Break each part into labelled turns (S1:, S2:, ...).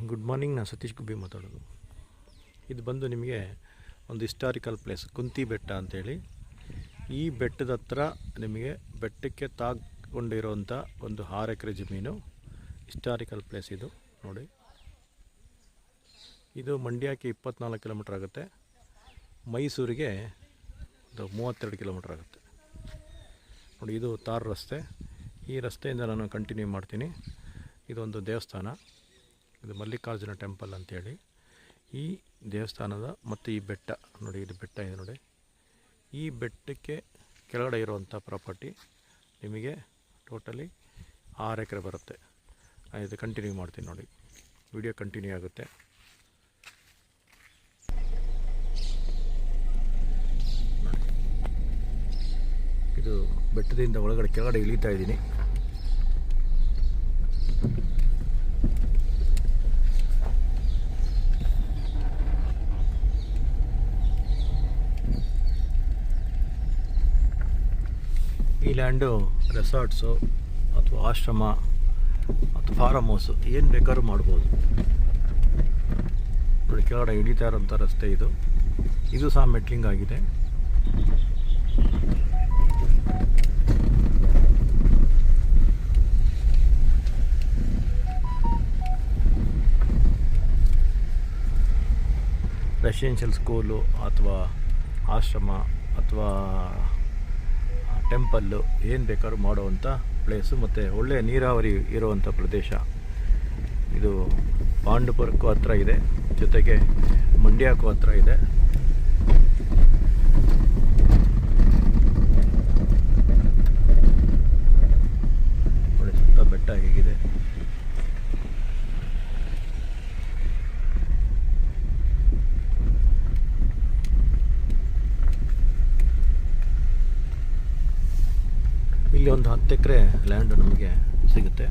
S1: Good morning. ನಾನು ಸತೀಶ್ ಗುಬ್ಬಿ ಮಾತಾಡೋದು. ಇದು ಬಂದು ನಿಮಗೆ ಒಂದು ಹಿಸ್ಟಾರಿಕಲ್ ಪ್ಲೇಸ್ ಕುಂತಿ ಬೆಟ್ಟ ಅಂಥೇಳಿ. ಈ ಬೆಟ್ಟದ ಹತ್ರ ನಿಮಗೆ ಬೆಟ್ಟಕ್ಕೆ ತಾಕೊಂಡಿರೋಂಥ ಒಂದು 6 ಎಕರೆ ಜಮೀನು. ಹಿಸ್ಟಾರಿಕಲ್ ಪ್ಲೇಸ್ ಇದು ನೋಡಿ. ಇದು ಮಂಡ್ಯಕ್ಕೆ 24 ಕಿಲೋಮೀಟ್ರ್ ಆಗುತ್ತೆ, ಮೈಸೂರಿಗೆ 32 ಕಿಲೋಮೀಟ್ರ್ ಆಗುತ್ತೆ ನೋಡಿ. ಇದು ತಾರ್ ರಸ್ತೆ. ಈ ರಸ್ತೆಯಿಂದ ನಾನು ಕಂಟಿನ್ಯೂ ಮಾಡ್ತೀನಿ. ಇದೊಂದು ದೇವಸ್ಥಾನ, ಇದು ಮಲ್ಲಿಕಾರ್ಜುನ ಟೆಂಪಲ್ ಅಂಥೇಳಿ. ಈ ದೇವಸ್ಥಾನದ ಮತ್ತು ಈ ಬೆಟ್ಟ ನೋಡಿ, ಇದು ಬೆಟ್ಟ ಇದೆ ನೋಡಿ. ಈ ಬೆಟ್ಟಕ್ಕೆ ಕೆಳಗಡೆ ಇರುವಂಥ ಪ್ರಾಪರ್ಟಿ ನಿಮಗೆ ಟೋಟಲಿ 6 ಎಕರೆ ಬರುತ್ತೆ. ಇದು ಕಂಟಿನ್ಯೂ ಮಾಡ್ತೀನಿ ನೋಡಿ, ವಿಡಿಯೋ ಕಂಟಿನ್ಯೂ ಆಗುತ್ತೆ. ಇದು ಬೆಟ್ಟದಿಂದ ಒಳಗಡೆ ಕೆಳಗಡೆ ಇಳಿತಾ ಇದ್ದೀನಿ. ಈ ಲ್ಯಾಂಡು ರೆಸಾರ್ಟ್ಸು ಅಥವಾ ಆಶ್ರಮ ಅಥವಾ ಫಾರಮ್ ಹೌಸು ಏನು ಬೇಕಾದ್ರೂ ಮಾಡ್ಬೋದು ನೋಡಿ. ಕೆಳಗಡೆ ಇಳಿತಾ ಇರೋಂಥ ರಸ್ತೆ ಇದು. ಇದು ಸಹ ಮೆಟ್ಲಿಂಗ್ ಆಗಿದೆ. ರೆಸಿಡೆನ್ಷಿಯಲ್ ಸ್ಕೂಲು ಅಥವಾ ಆಶ್ರಮ ಅಥವಾ ಟೆಂಪಲ್ಲು ಏನು ಬೇಕಾದ್ರೂ ಮಾಡುವಂಥ ಪ್ಲೇಸು ಮತ್ತು ಒಳ್ಳೆಯ ನೀರಾವರಿ ಇರುವಂಥ ಪ್ರದೇಶ ಇದು. ಪಾಂಡುಪುರಕ್ಕೂ ಹತ್ರ ಇದೆ, ಜೊತೆಗೆ ಮಂಡ್ಯಕ್ಕೂ ಹತ್ರ ಇದೆ. ನೋಡಿ ಸುತ್ತ ಬೆಟ್ಟ ಹೇಗಿದೆ. ಇಲ್ಲಿ ಒಂದು 10 ಎಕರೆ ಲ್ಯಾಂಡು ನಮಗೆ ಸಿಗುತ್ತೆ.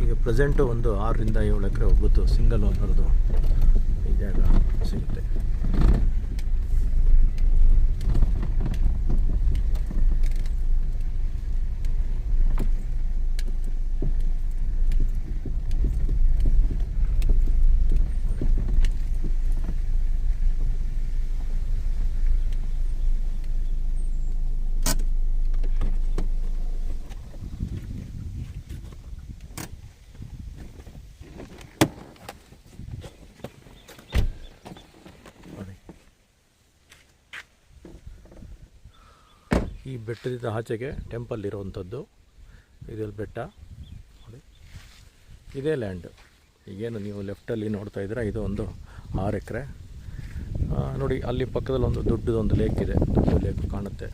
S1: ಈಗ ಪ್ರೆಸೆಂಟು ಒಂದು 6 ರಿಂದ 7 ಎಕರೆ ಹೋಗ್ಬೋದು ಸಿಂಗಲ್ ಓನರ್ದು ಈ ಜಾಗ ಸಿಗುತ್ತೆ. ಈ ಬೆಟ್ಟದಿಂದ ಆಚೆಗೆ ಟೆಂಪಲ್ ಇರುವಂಥದ್ದು. ಇದರಲ್ಲಿ ಬೆಟ್ಟ ನೋಡಿ, ಇದೇ ಲ್ಯಾಂಡು. ಈಗೇನು ನೀವು ಲೆಫ್ಟಲ್ಲಿ ನೋಡ್ತಾ ಇದ್ದೀರಾ, ಇದು ಒಂದು 6 ಎಕರೆ ನೋಡಿ. ಅಲ್ಲಿ ಪಕ್ಕದಲ್ಲಿ ಒಂದು ದೊಡ್ಡದೊಂದು ಲೇಕ್ ಇದೆ, ದೊಡ್ಡ ಲೇಕ್ ಕಾಣುತ್ತೆ.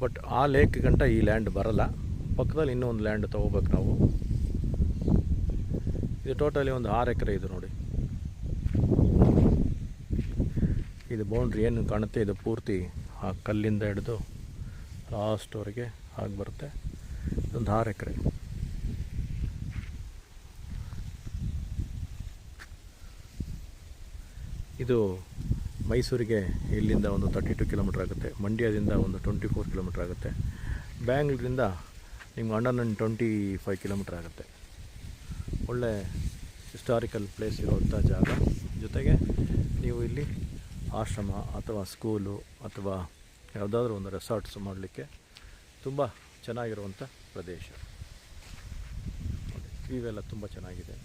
S1: ಬಟ್ ಆ ಲೇಕ್ ಗಂಟ ಈ ಲ್ಯಾಂಡ್ ಬರಲ್ಲ. ಪಕ್ಕದಲ್ಲಿ ಇನ್ನೂ ಒಂದು ಲ್ಯಾಂಡ್ ತೊಗೋಬೇಕು ನಾವು. ಇದು ಟೋಟಲಿ ಒಂದು 6 ಎಕರೆ ಇದು ನೋಡಿ. ಇದು ಬೌಂಡ್ರಿ ಏನು ಕಾಣುತ್ತೆ, ಇದು ಪೂರ್ತಿ ಆ ಕಲ್ಲಿಂದ ಹಿಡಿದು ಲಾಸ್ಟ್ವರೆಗೆ ಆಗಿ ಬರುತ್ತೆ. ಇದೊಂದು 6 ಎಕರೆ. ಇದು ಮೈಸೂರಿಗೆ ಇಲ್ಲಿಂದ ಒಂದು 32 ಕಿಲೋಮೀಟ್ರ್ ಆಗುತ್ತೆ. ಮಂಡ್ಯದಿಂದ ಒಂದು 24 ಕಿಲೋಮೀಟ್ರ್ ಆಗುತ್ತೆ. ಬ್ಯಾಂಗ್ಳೂರಿಂದ ನಿಮ್ಗೆ 125 ಕಿಲೋಮೀಟ್ರ್ ಆಗುತ್ತೆ. ಒಳ್ಳೆ ಹಿಸ್ಟಾರಿಕಲ್ ಪ್ಲೇಸ್ ಇರುವಂಥ ಜಾಗ. ಜೊತೆಗೆ ನೀವು ಇಲ್ಲಿ ಆಶ್ರಮ ಅಥವಾ ಸ್ಕೂಲು ಅಥವಾ ಯಾವುದಾದ್ರೂ ಒಂದು ರೆಸಾರ್ಟ್ಸ್ ಮಾಡಲಿಕ್ಕೆ ತುಂಬ ಚೆನ್ನಾಗಿರುವಂಥ ಪ್ರದೇಶ. ಇವೆಲ್ಲ ತುಂಬ ಚೆನ್ನಾಗಿದೆ.